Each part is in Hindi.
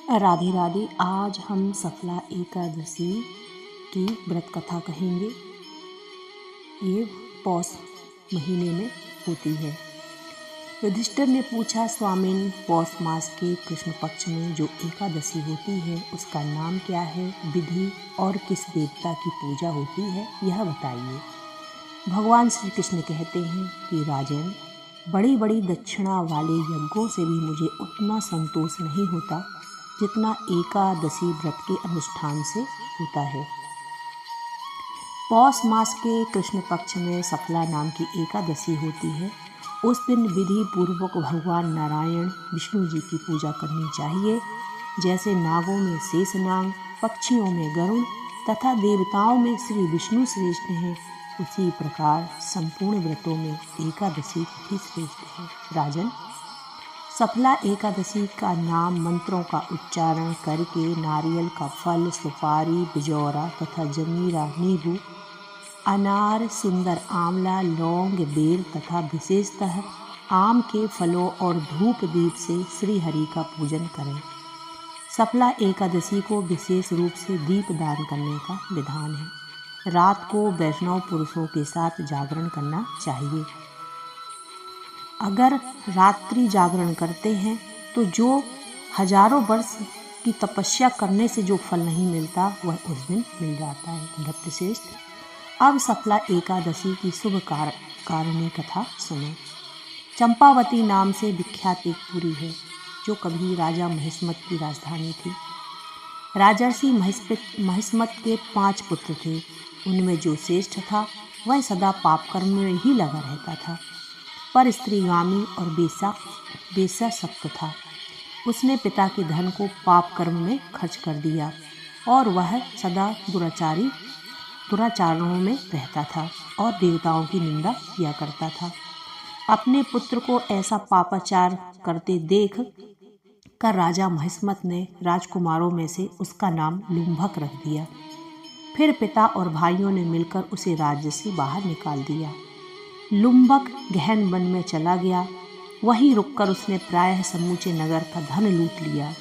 राधे राधे। आज हम सफला एकादशी की व्रत कथा कहेंगे। ये पौष महीने में होती है। युधिष्ठिर ने पूछा, स्वामिन, पौष मास के कृष्ण पक्ष में जो एकादशी होती है उसका नाम क्या है, विधि और किस देवता की पूजा होती है, यह बताइए। भगवान श्री कृष्ण कहते हैं कि राजन, बड़ी बड़ी दक्षिणा वाले यज्ञों से भी मुझे उतना संतोष नहीं होता जितना एकादशी व्रत के अनुष्ठान से होता है। पौष मास के कृष्ण पक्ष में सफला नाम की एकादशी होती है। उस दिन विधि पूर्वक भगवान नारायण विष्णु जी की पूजा करनी चाहिए। जैसे नागों में शेषनाग, पक्षियों में गरुड़ तथा देवताओं में श्री विष्णु श्रेष्ठ हैं, उसी प्रकार संपूर्ण व्रतों में एकादशी तिथि श्रेष्ठ है। राजन, सफला एकादशी का नाम मंत्रों का उच्चारण करके नारियल का फल, सुपारी, बिजौरा तथा जमीरा, नींबू, अनार, सुंदर आंवला, लौंग, बेर तथा विशेषतः आम के फलों और धूप दीप से श्री हरि का पूजन करें। सफला एकादशी को विशेष रूप से दीप दान करने का विधान है। रात को वैष्णव पुरुषों के साथ जागरण करना चाहिए। अगर रात्रि जागरण करते हैं तो जो हजारों वर्ष की तपस्या करने से जो फल नहीं मिलता वह उस दिन मिल जाता है। भक्तश्रेष्ठ, अब सफला एकादशी की शुभ कारिणी कथा सुनो। चंपावती नाम से विख्यात एक पुरी है जो कभी राजा महिष्मत की राजधानी थी। राजर्षि महिष्मत के 5 पुत्र थे। उनमें जो श्रेष्ठ था वह सदा पाप कर्म में ही लगा रहता था, पर स्त्रीगामी और बेशक्त था। उसने पिता के धन को पाप कर्म में खर्च कर दिया और वह सदा दुराचारों में रहता था और देवताओं की निंदा किया करता था। अपने पुत्र को ऐसा पापाचार करते देख कर राजा महिष्मत ने राजकुमारों में से उसका नाम लुम्भक रख दिया। फिर पिता और भाइयों ने मिलकर उसे राज्य से बाहर निकाल दिया। लुम्भक गहन वन में चला गया। वहीं रुककर उसने प्रायः समूचे नगर का धन लूट लिया।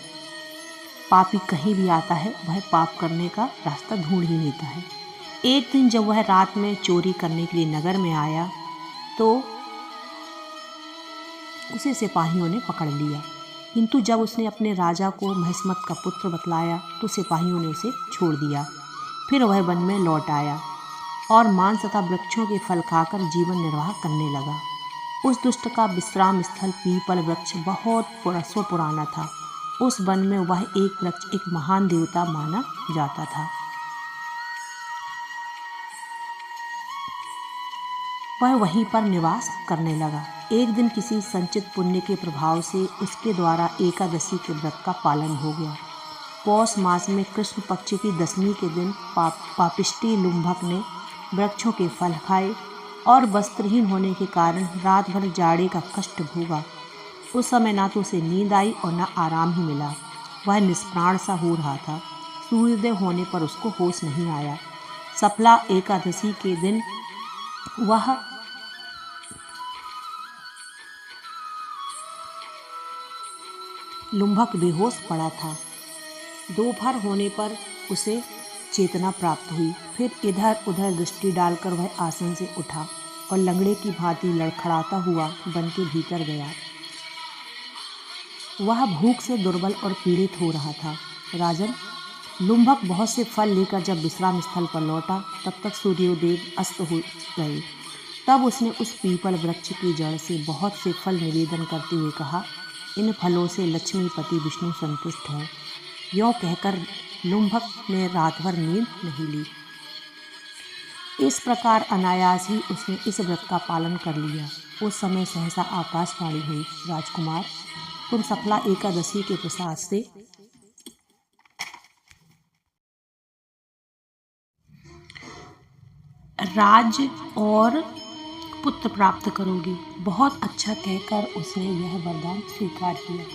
पापी कहीं भी आता है वह पाप करने का रास्ता ढूंढ ही लेता है। एक दिन जब वह रात में चोरी करने के लिए नगर में आया तो उसे सिपाहियों ने पकड़ लिया, किंतु जब उसने अपने राजा को महिष्मत का पुत्र बतलाया तो सिपाहियों ने उसे छोड़ दिया। फिर वह वन में लौट आया और मांस तथा वृक्षों के फल खाकर जीवन निर्वाह करने लगा। उस दुष्ट का विश्राम स्थल पीपल वृक्ष बहुत पुराना था। उस वन में वह एक वृक्ष एक महान देवता माना जाता था। वह वहीं पर निवास करने लगा। एक दिन किसी संचित पुण्य के प्रभाव से उसके द्वारा एकादशी के व्रत का पालन हो गया। पौष मास में कृष्ण पक्ष की दशमी के दिन पापिष्टी लुम्भक ने वृक्षों के फल खाए और वस्त्रहीन होने के कारण रात भर जाड़े का कष्ट भोगा। उस समय ना तो उसे नींद आई और ना आराम ही मिला। वह निष्प्राण सा हो रहा था। सूर्योदय होने पर उसको होश नहीं आया। सफला एकादशी के दिन वह लुम्भक बेहोश पड़ा था। दोपहर होने पर उसे चेतना प्राप्त हुई। फिर इधर उधर दृष्टि डालकर वह आसन से उठा और लंगड़े की भांति लड़खड़ाता हुआ वन के भीतर गया। वह भूख से दुर्बल और पीड़ित हो रहा था। राजन, लुम्भक बहुत से फल लेकर जब विश्राम स्थल पर लौटा तब तक सूर्योदय अस्त हो गए। तब उसने उस पीपल वृक्ष की जड़ से बहुत से फल निवेदन करते हुए कहा, इन फलों से लक्ष्मीपति विष्णु संतुष्ट हों। यों कहकर लुम्भक ने रात भर नींद नहीं ली। इस प्रकार अनायास ही उसने इस व्रत का पालन कर लिया। उस समय सहसा आकाशवाणी हुई, राजकुमार, तुम सफला एकादशी के प्रसाद से राज्य और पुत्र प्राप्त करोगे। बहुत अच्छा कहकर उसने यह वरदान स्वीकार किया।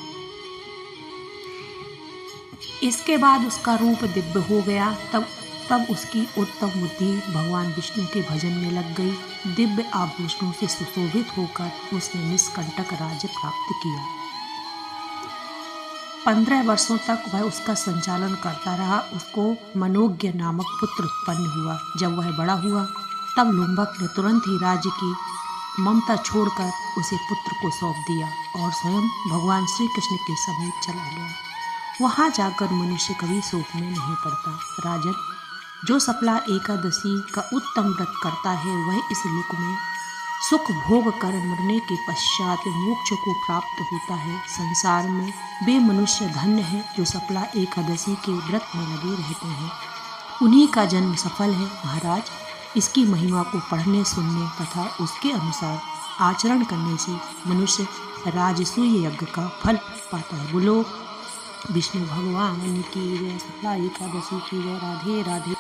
इसके बाद उसका रूप दिव्य हो गया। तब उसकी उत्तम बुद्धि भगवान विष्णु के भजन में लग गई। दिव्य आभूषणों से सुशोभित होकर उसने निष्कंटक राज्य प्राप्त किया। 15 वर्षों तक वह उसका संचालन करता रहा। उसको मनोज्ञ नामक पुत्र उत्पन्न हुआ। जब वह बड़ा हुआ तब लुम्बक ने तुरंत ही राज्य की ममता छोड़कर उसे पुत्र को सौंप दिया और स्वयं भगवान श्री कृष्ण के समीप चला गया। वहाँ जाकर मनुष्य कभी शोक में नहीं पड़ता। राजन, जो सफला एकादशी का उत्तम व्रत करता है वह इस लोक में सुख भोग कर मरने के पश्चात मोक्ष को प्राप्त होता है। संसार में वे मनुष्य धन्य है जो सफला एकादशी के व्रत में लगे रहते हैं। उन्हीं का जन्म सफल है। महाराज, इसकी महिमा को पढ़ने सुनने तथा उसके अनुसार आचरण करने से मनुष्य राजसूय यज्ञ का फल पाता है। बोलो विष्णु भगवान की जय, सफला एकादशी की जय। राधे राधे।